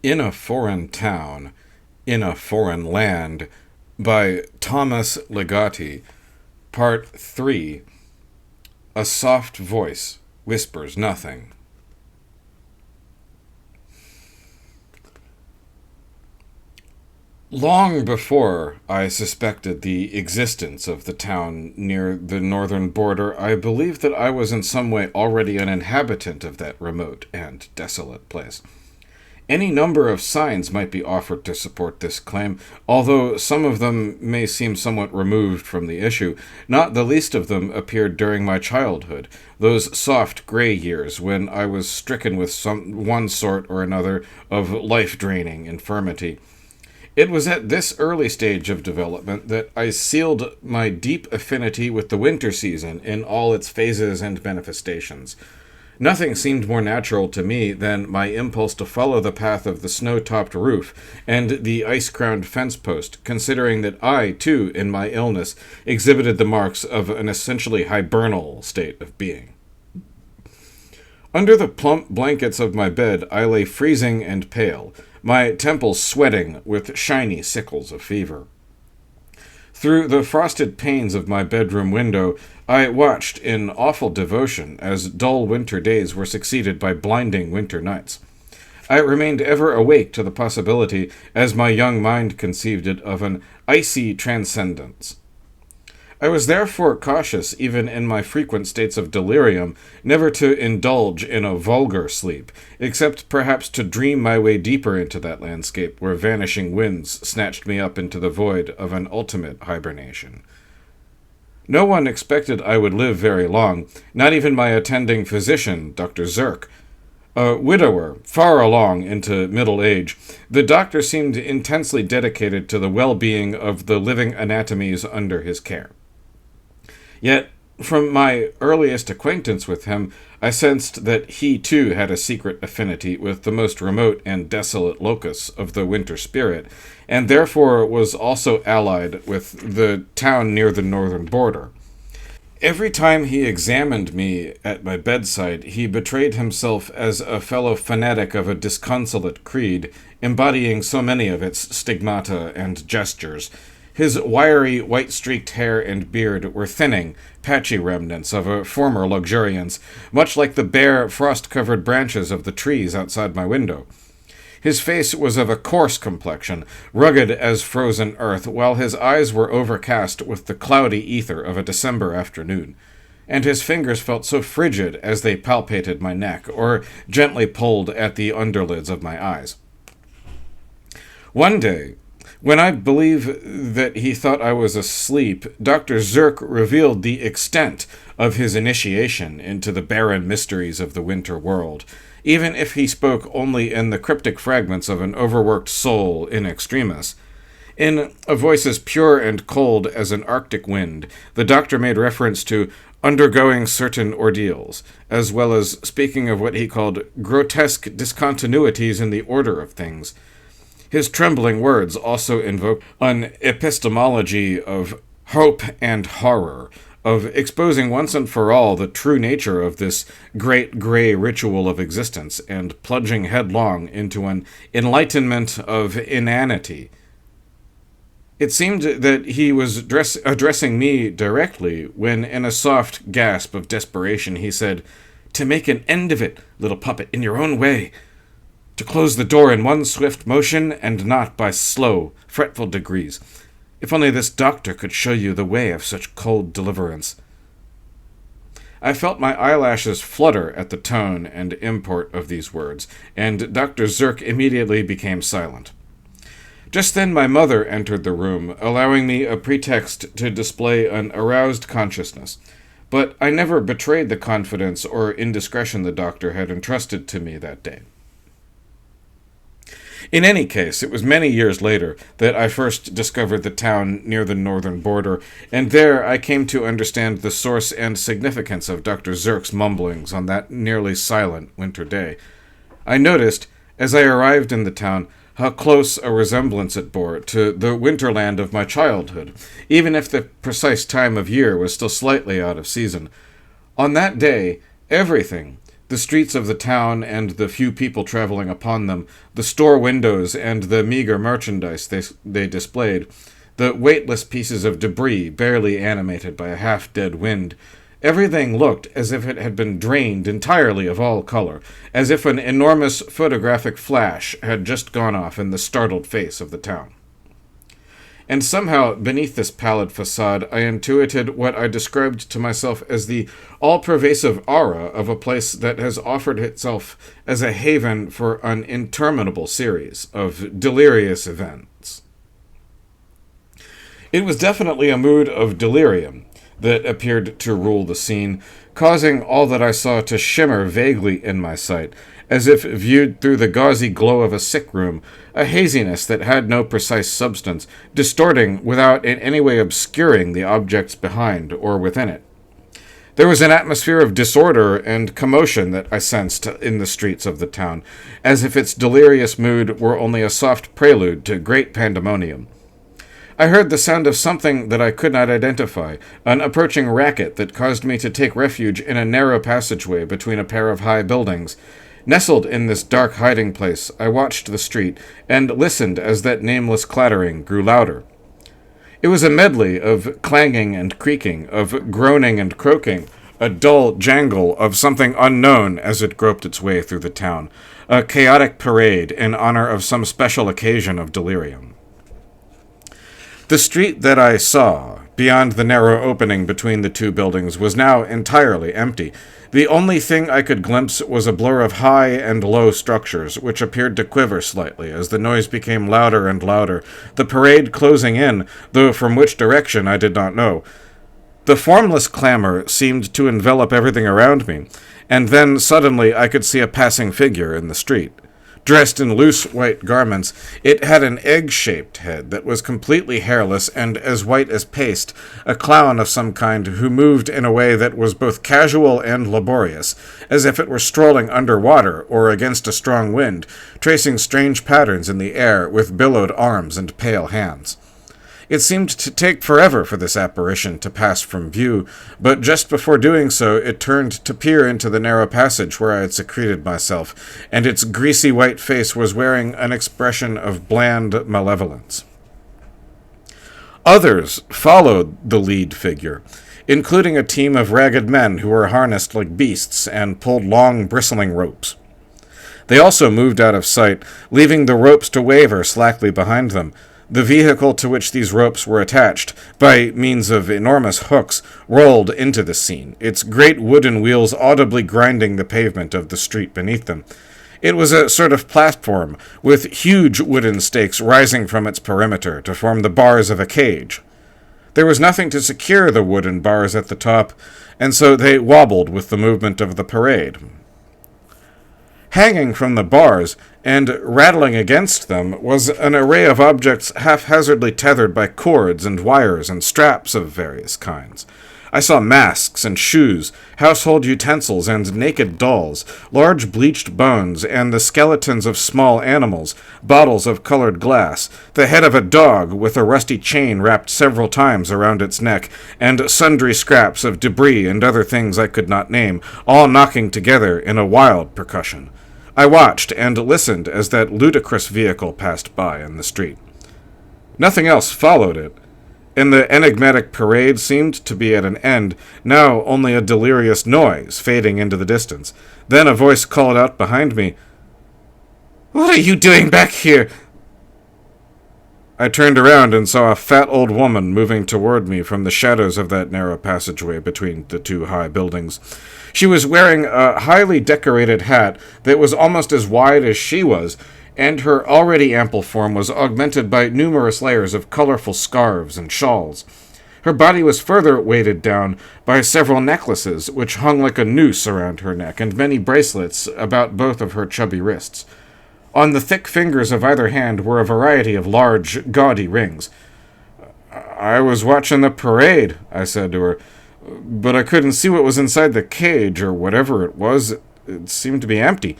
In a Foreign Town, in a Foreign Land by Thomas Ligotti, Part 3. A soft voice whispers nothing. Long before I suspected the existence of the town near the northern border, I believed that I was in some way already an inhabitant of that remote and desolate place. Any number of signs might be offered to support this claim, although some of them may seem somewhat removed from the issue. Not the least of them appeared during my childhood, those soft gray years when I was stricken with one sort or another of life-draining infirmity. It was at this early stage of development that I sealed my deep affinity with the winter season in all its phases and manifestations. Nothing seemed more natural to me than my impulse to follow the path of the snow-topped roof and the ice-crowned fence post, considering that I, too, in my illness, exhibited the marks of an essentially hibernal state of being. Under the plump blankets of my bed, I lay freezing and pale, my temples sweating with shiny sickles of fever. Through the frosted panes of my bedroom window, I watched in awful devotion as dull winter days were succeeded by blinding winter nights. I remained ever awake to the possibility, as my young mind conceived it, of an icy transcendence. I was therefore cautious, even in my frequent states of delirium, never to indulge in a vulgar sleep, except perhaps to dream my way deeper into that landscape where vanishing winds snatched me up into the void of an ultimate hibernation. No one expected I would live very long, not even my attending physician, Dr. Zirk. A widower, far along into middle age, the doctor seemed intensely dedicated to the well-being of the living anatomies under his care. Yet, from my earliest acquaintance with him, I sensed that he too had a secret affinity with the most remote and desolate locus of the winter spirit, and therefore was also allied with the town near the northern border. Every time he examined me at my bedside, he betrayed himself as a fellow fanatic of a disconsolate creed, embodying so many of its stigmata and gestures. His wiry, white-streaked hair and beard were thinning, patchy remnants of a former luxuriance, much like the bare, frost-covered branches of the trees outside my window. His face was of a coarse complexion, rugged as frozen earth, while his eyes were overcast with the cloudy ether of a December afternoon, and his fingers felt so frigid as they palpated my neck, or gently pulled at the underlids of my eyes. One day, when I believe that he thought I was asleep, Dr. Zirk revealed the extent of his initiation into the barren mysteries of the winter world, even if he spoke only in the cryptic fragments of an overworked soul in extremis. In a voice as pure and cold as an Arctic wind, the doctor made reference to undergoing certain ordeals, as well as speaking of what he called grotesque discontinuities in the order of things. His trembling words also invoked an epistemology of hope and horror, of exposing once and for all the true nature of this great gray ritual of existence, and plunging headlong into an enlightenment of inanity. It seemed that he was addressing me directly, when in a soft gasp of desperation he said, "To make an end of it, little puppet, in your own way. To close the door in one swift motion, and not by slow, fretful degrees. If only this doctor could show you the way of such cold deliverance." I felt my eyelashes flutter at the tone and import of these words, and Dr. Zirk immediately became silent. Just then my mother entered the room, allowing me a pretext to display an aroused consciousness. But I never betrayed the confidence or indiscretion the doctor had entrusted to me that day. In any case, it was many years later that I first discovered the town near the northern border, and there I came to understand the source and significance of Dr. Zirk's mumblings on that nearly silent winter day. I noticed, as I arrived in the town, how close a resemblance it bore to the winterland of my childhood, even if the precise time of year was still slightly out of season. On that day, everything, The streets of the town and the few people traveling upon them, the store windows and the meager merchandise they displayed, the weightless pieces of debris barely animated by a half-dead wind, everything looked as if it had been drained entirely of all color, as if an enormous photographic flash had just gone off in the startled face of the town. And somehow, beneath this pallid facade, I intuited what I described to myself as the all-pervasive aura of a place that has offered itself as a haven for an interminable series of delirious events. It was definitely a mood of delirium that appeared to rule the scene, causing all that I saw to shimmer vaguely in my sight, as if viewed through the gauzy glow of a sick room, a haziness that had no precise substance, distorting without in any way obscuring the objects behind or within it. There was an atmosphere of disorder and commotion that I sensed in the streets of the town, as if its delirious mood were only a soft prelude to great pandemonium. I heard the sound of something that I could not identify, an approaching racket that caused me to take refuge in a narrow passageway between a pair of high buildings. Nestled in this dark hiding place, I watched the street and listened as that nameless clattering grew louder. It was a medley of clanging and creaking, of groaning and croaking, a dull jangle of something unknown as it groped its way through the town, a chaotic parade in honor of some special occasion of delirium. The street that I saw, beyond the narrow opening between the two buildings, was now entirely empty. The only thing I could glimpse was a blur of high and low structures, which appeared to quiver slightly as the noise became louder and louder, the parade closing in, though from which direction I did not know. The formless clamor seemed to envelop everything around me, and then suddenly I could see a passing figure in the street. Dressed in loose white garments, it had an egg-shaped head that was completely hairless and as white as paste, a clown of some kind who moved in a way that was both casual and laborious, as if it were strolling underwater or against a strong wind, tracing strange patterns in the air with billowed arms and pale hands. It seemed to take forever for this apparition to pass from view, but just before doing so it turned to peer into the narrow passage where I had secreted myself, and its greasy white face was wearing an expression of bland malevolence. Others followed the lead figure, including a team of ragged men who were harnessed like beasts and pulled long, bristling ropes. They also moved out of sight, leaving the ropes to waver slackly behind them. The vehicle to which these ropes were attached, by means of enormous hooks, rolled into the scene, its great wooden wheels audibly grinding the pavement of the street beneath them. It was a sort of platform, with huge wooden stakes rising from its perimeter to form the bars of a cage. There was nothing to secure the wooden bars at the top, and so they wobbled with the movement of the parade. Hanging from the bars, and rattling against them, was an array of objects haphazardly tethered by cords and wires and straps of various kinds. I saw masks and shoes, household utensils and naked dolls, large bleached bones and the skeletons of small animals, bottles of colored glass, the head of a dog with a rusty chain wrapped several times around its neck, and sundry scraps of debris and other things I could not name, all knocking together in a wild percussion. I watched and listened as that ludicrous vehicle passed by in the street. Nothing else followed it, and the enigmatic parade seemed to be at an end, now only a delirious noise fading into the distance. Then a voice called out behind me, "What are you doing back here?" I turned around and saw a fat old woman moving toward me from the shadows of that narrow passageway between the two high buildings. She was wearing a highly decorated hat that was almost as wide as she was, and her already ample form was augmented by numerous layers of colorful scarves and shawls. Her body was further weighted down by several necklaces, which hung like a noose around her neck, and many bracelets about both of her chubby wrists. On the thick fingers of either hand were a variety of large, gaudy rings. "I was watching the parade," I said to her, "but I couldn't see what was inside the cage, or whatever it was. It seemed to be empty."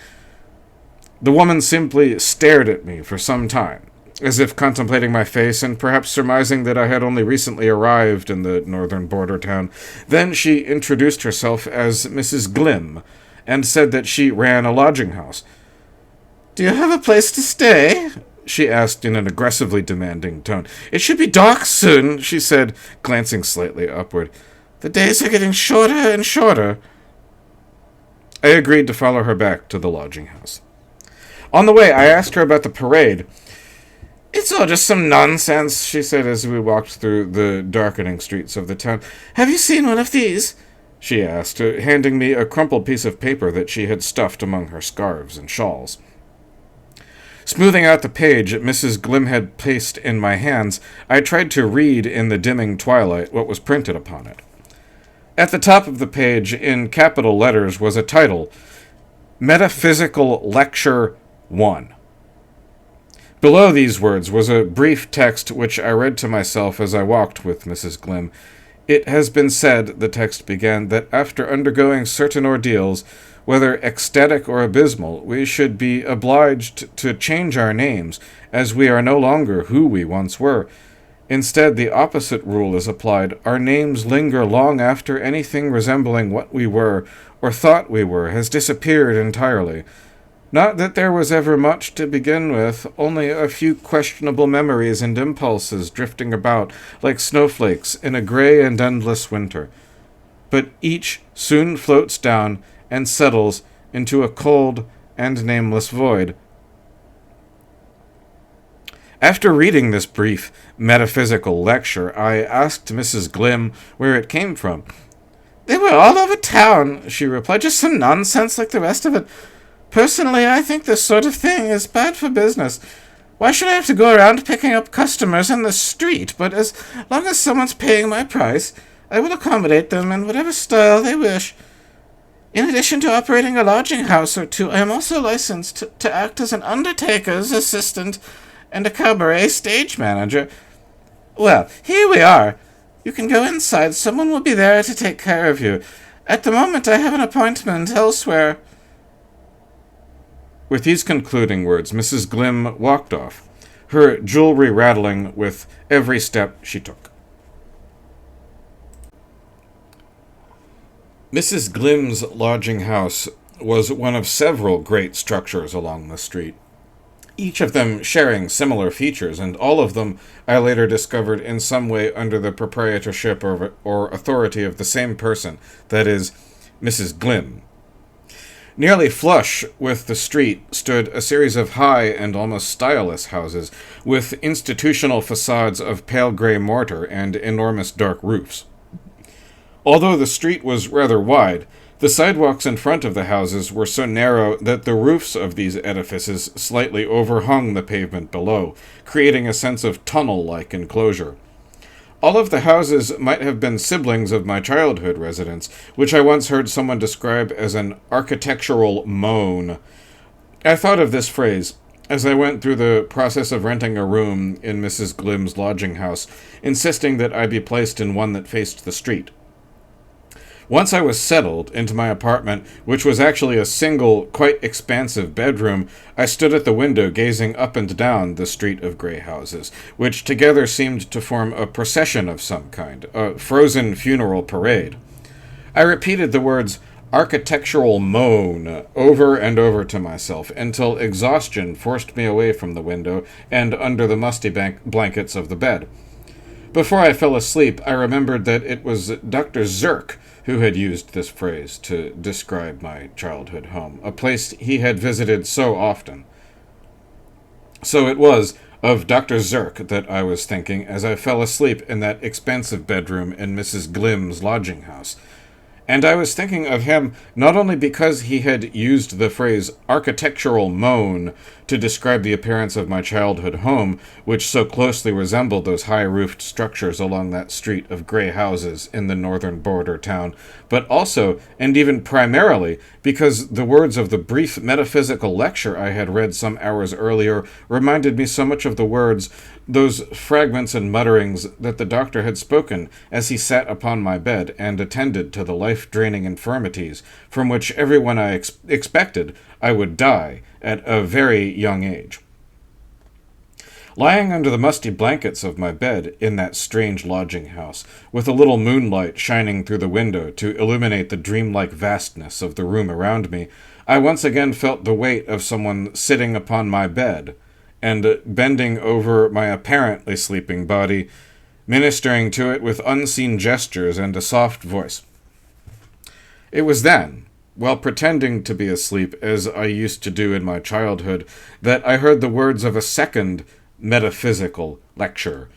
The woman simply stared at me for some time, as if contemplating my face and perhaps surmising that I had only recently arrived in the northern border town. Then she introduced herself as Mrs. Glim, and said that she ran a lodging house. "Do you have a place to stay?" she asked in an aggressively demanding tone. "It should be dark soon," she said, glancing slightly upward. "The days are getting shorter and shorter." I agreed to follow her back to the lodging house. On the way, I asked her about the parade. "It's all just some nonsense," she said as we walked through the darkening streets of the town. "Have you seen one of these?" she asked, handing me a crumpled piece of paper that she had stuffed among her scarves and shawls. Smoothing out the page Mrs. Glim had placed in my hands, I tried to read in the dimming twilight what was printed upon it. At the top of the page, in capital letters, was a title, Metaphysical Lecture 1. Below these words was a brief text which I read to myself as I walked with Mrs. Glim. "It has been said," the text began, "that after undergoing certain ordeals, whether ecstatic or abysmal, we should be obliged to change our names, as we are no longer who we once were. Instead, the opposite rule is applied. Our names linger long after anything resembling what we were, or thought we were, has disappeared entirely. Not that there was ever much to begin with, only a few questionable memories and impulses drifting about like snowflakes in a gray and endless winter. But each soon floats down and settles into a cold and nameless void." After reading this brief metaphysical lecture, I asked Mrs. Glim where it came from. "They were all over town," she replied, "just some nonsense like the rest of it. Personally, I think this sort of thing is bad for business. Why should I have to go around picking up customers in the street? But as long as someone's paying my price, I will accommodate them in whatever style they wish. In addition to operating a lodging house or two, I am also licensed to act as an undertaker's assistant and a cabaret stage manager. Well, here we are. You can go inside. Someone will be there to take care of you. At the moment, I have an appointment elsewhere." With these concluding words, Mrs. Glim walked off, her jewelry rattling with every step she took. Mrs. Glim's lodging house was one of several great structures along the street, each of them sharing similar features, and all of them I later discovered in some way under the proprietorship or authority of the same person, that is, Mrs. Glim. Nearly flush with the street stood a series of high and almost styleless houses, with institutional facades of pale gray mortar and enormous dark roofs. Although the street was rather wide, the sidewalks in front of the houses were so narrow that the roofs of these edifices slightly overhung the pavement below, creating a sense of tunnel-like enclosure. All of the houses might have been siblings of my childhood residence, which I once heard someone describe as an architectural moan. I thought of this phrase as I went through the process of renting a room in Mrs. Glim's lodging house, insisting that I be placed in one that faced the street. Once I was settled into my apartment, which was actually a single, quite expansive bedroom, I stood at the window gazing up and down the street of gray houses, which together seemed to form a procession of some kind, a frozen funeral parade. I repeated the words architectural moan over and over to myself until exhaustion forced me away from the window and under the musty blankets of the bed. Before I fell asleep, I remembered that it was Dr. Zirk who had used this phrase to describe my childhood home, a place he had visited so often. So it was of Dr. Zirk that I was thinking as I fell asleep in that expansive bedroom in Mrs. Glim's lodging house. And I was thinking of him not only because he had used the phrase architectural moan to describe the appearance of my childhood home, which so closely resembled those high-roofed structures along that street of gray houses in the northern border town, but also, and even primarily, because the words of the brief metaphysical lecture I had read some hours earlier reminded me so much of the words, those fragments and mutterings that the doctor had spoken as he sat upon my bed and attended to the life-draining infirmities from which everyone I expected I would die at a very young age. Lying under the musty blankets of my bed in that strange lodging house, with a little moonlight shining through the window to illuminate the dreamlike vastness of the room around me, I once again felt the weight of someone sitting upon my bed, and bending over my apparently sleeping body, ministering to it with unseen gestures and a soft voice. It was then, while pretending to be asleep, as I used to do in my childhood, that I heard the words of a second metaphysical lecture.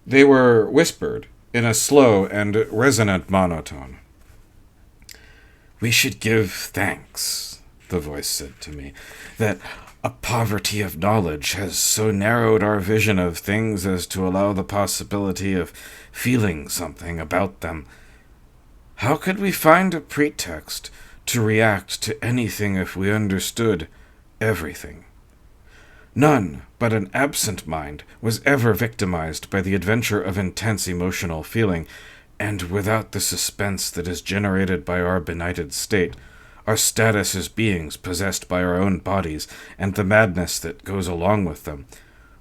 They were whispered in a slow and resonant monotone. "We should give thanks," the voice said to me, "that a poverty of knowledge has so narrowed our vision of things as to allow the possibility of feeling something about them. How could we find a pretext to react to anything if we understood everything? None but an absent mind was ever victimized by the adventure of intense emotional feeling, and without the suspense that is generated by our benighted state, our status as beings possessed by our own bodies, and the madness that goes along with them,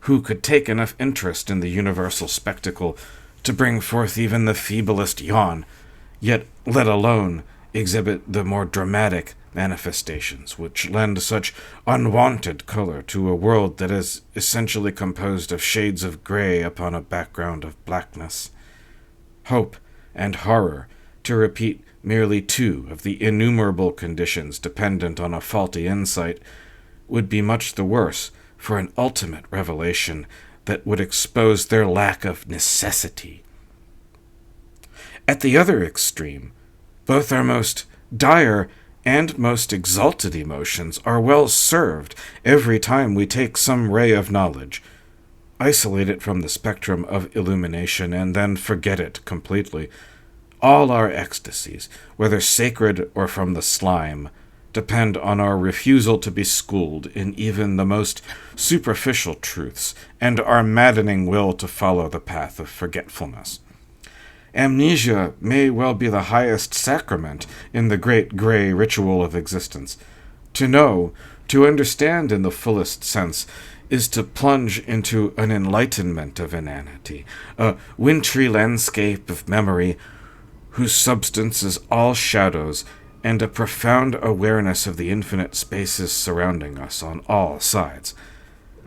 who could take enough interest in the universal spectacle to bring forth even the feeblest yawn, yet let alone exhibit the more dramatic manifestations which lend such unwonted color to a world that is essentially composed of shades of gray upon a background of blackness? Hope and horror, to repeat merely two of the innumerable conditions dependent on a faulty insight, would be much the worse for an ultimate revelation that would expose their lack of necessity. At the other extreme, both our most dire and most exalted emotions are well served every time we take some ray of knowledge, isolate it from the spectrum of illumination, and then forget it completely. All our ecstasies, whether sacred or from the slime, depend on our refusal to be schooled in even the most superficial truths, and our maddening will to follow the path of forgetfulness. Amnesia may well be the highest sacrament in the great gray ritual of existence. To know, to understand in the fullest sense, is to plunge into an enlightenment of inanity, a wintry landscape of memory whose substance is all shadows, and a profound awareness of the infinite spaces surrounding us on all sides.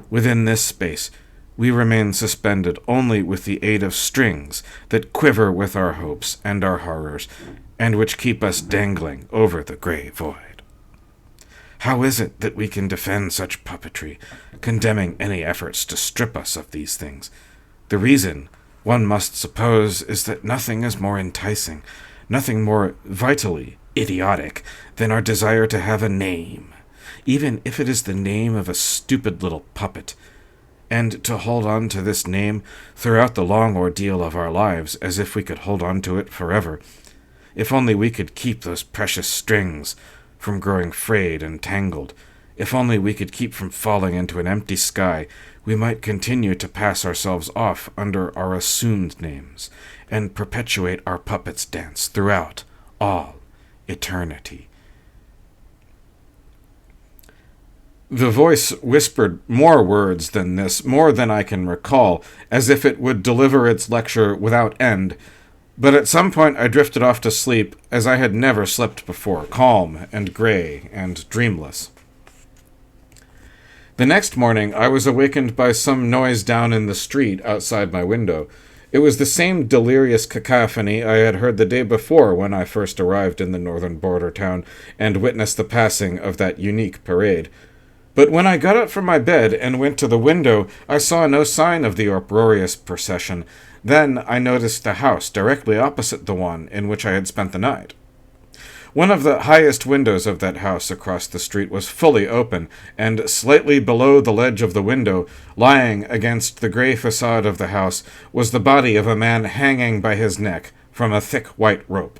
Within this space, we remain suspended only with the aid of strings that quiver with our hopes and our horrors, and which keep us dangling over the gray void. How is it that we can defend such puppetry, condemning any efforts to strip us of these things? The reason, one must suppose, is that nothing is more enticing, nothing more vitally idiotic than our desire to have a name, even if it is the name of a stupid little puppet, and to hold on to this name throughout the long ordeal of our lives as if we could hold on to it forever. If only we could keep those precious strings from growing frayed and tangled, if only we could keep from falling into an empty sky, we might continue to pass ourselves off under our assumed names, and perpetuate our puppet's dance throughout all eternity. The voice whispered more words than this, more than I can recall, as if it would deliver its lecture without end, but at some point I drifted off to sleep as I had never slept before, calm and gray and dreamless. The next morning I was awakened by some noise down in the street outside my window. It was the same delirious cacophony I had heard the day before when I first arrived in the northern border town and witnessed the passing of that unique parade. But when I got up from my bed and went to the window, I saw no sign of the uproarious procession. Then I noticed the house directly opposite the one in which I had spent the night. One of the highest windows of that house across the street was fully open, and slightly below the ledge of the window, lying against the gray facade of the house, was the body of a man hanging by his neck from a thick white rope.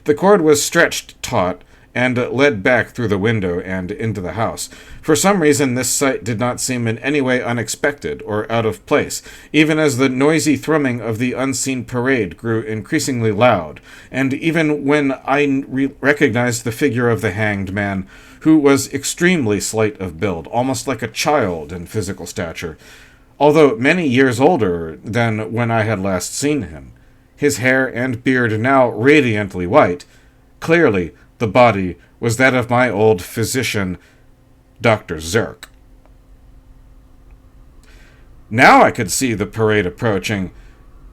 The cord was stretched taut, and led back through the window and into the house. For some reason, this sight did not seem in any way unexpected or out of place, even as the noisy thrumming of the unseen parade grew increasingly loud, and even when I recognized the figure of the hanged man, who was extremely slight of build, almost like a child in physical stature. although many years older than when I had last seen him, his hair and beard now radiantly white. Clearly, the body was that of my old physician, Dr. Zirk. Now I could see the parade approaching.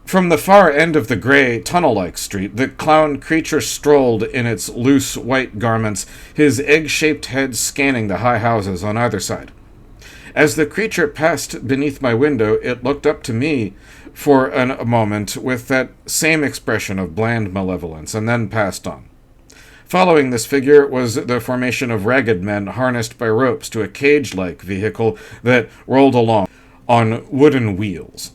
From the far end of the gray, tunnel-like street, the clown creature strolled in its loose white garments, his egg-shaped head scanning the high houses on either side. As the creature passed beneath my window, it looked up to me for a moment with that same expression of bland malevolence, and then passed on. Following this figure was the formation of ragged men harnessed by ropes to a cage-like vehicle that rolled along on wooden wheels.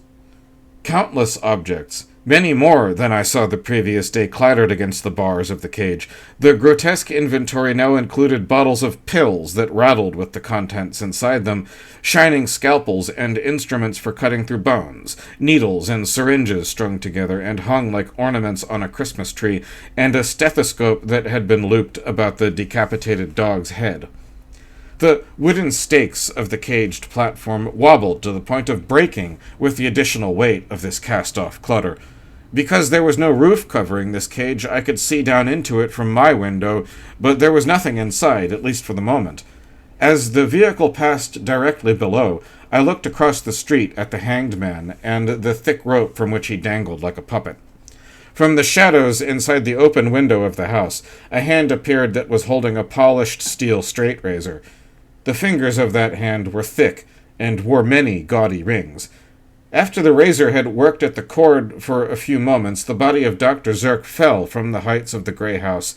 Countless objects, many more than I saw the previous day, clattered against the bars of the cage. The grotesque inventory now included bottles of pills that rattled with the contents inside them, shining scalpels and instruments for cutting through bones, needles and syringes strung together and hung like ornaments on a Christmas tree, and a stethoscope that had been looped about the decapitated dog's head. The wooden stakes of the caged platform wobbled to the point of breaking with the additional weight of this cast-off clutter. Because there was no roof covering this cage, I could see down into it from my window, but there was nothing inside, at least for the moment. As the vehicle passed directly below, I looked across the street at the hanged man and the thick rope from which he dangled like a puppet. From the shadows inside the open window of the house, a hand appeared that was holding a polished steel straight razor. The fingers of that hand were thick and wore many gaudy rings. After the razor had worked at the cord for a few moments, the body of Dr. Zirk fell from the heights of the gray house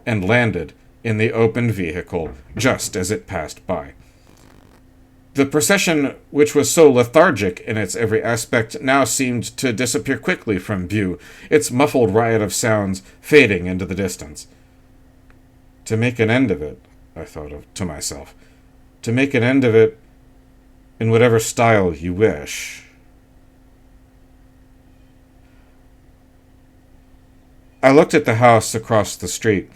and landed in the open vehicle just as it passed by. The procession, which was so lethargic in its every aspect, now seemed to disappear quickly from view, its muffled riot of sounds fading into the distance. To make an end of it, I thought to myself, to make an end of it in whatever style you wish. I looked at the house across the street.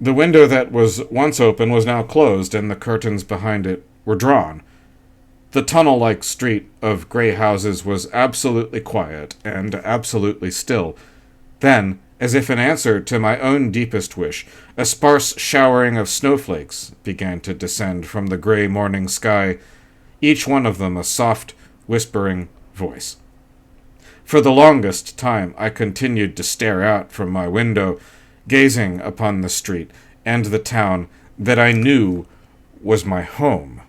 The window that was once open was now closed, and the curtains behind it were drawn. The tunnel-like street of gray houses was absolutely quiet and absolutely still. Then, as if in answer to my own deepest wish, a sparse showering of snowflakes began to descend from the gray morning sky, each one of them a soft, whispering voice. For the longest time I continued to stare out from my window, gazing upon the street and the town that I knew was my home.